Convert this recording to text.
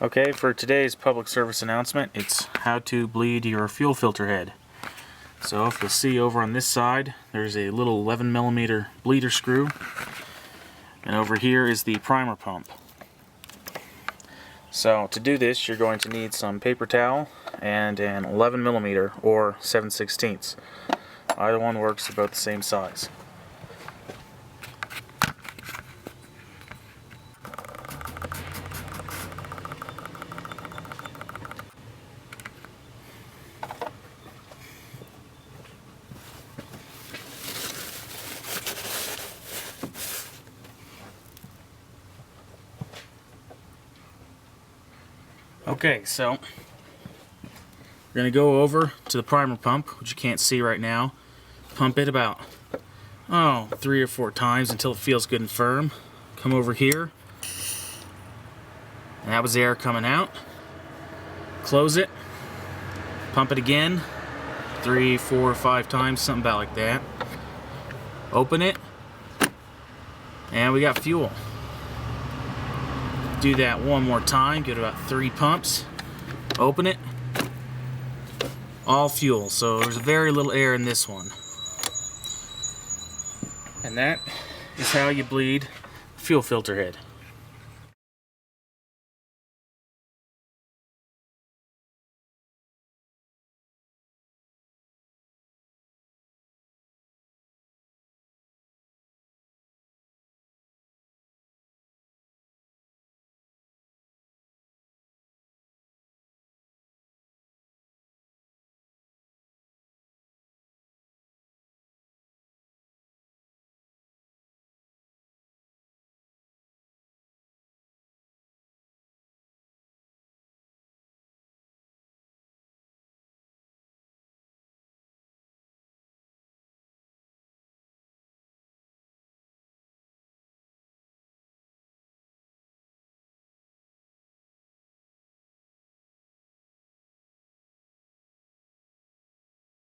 Okay, for today's public service announcement, it's how to bleed your fuel filter head. So if you'll see over on this side, there's a little 11mm bleeder screw, and over here is the primer pump. So to do this, you're going to need some paper towel and an 11mm or 7/16. Either one works, about the same size. Okay, so we're going to go over to the primer pump, which you can't see right now. Pump it about 3 or 4 times until it feels good and firm. Come over here, and that was the air coming out. Close it, pump it again 3, 4, 5 times, something about like that. Open it, and we got fuel. Do that one more time, give it about 3 pumps, open it, all fuel, so there's very little air in this one. And that is how you bleed fuel filter head.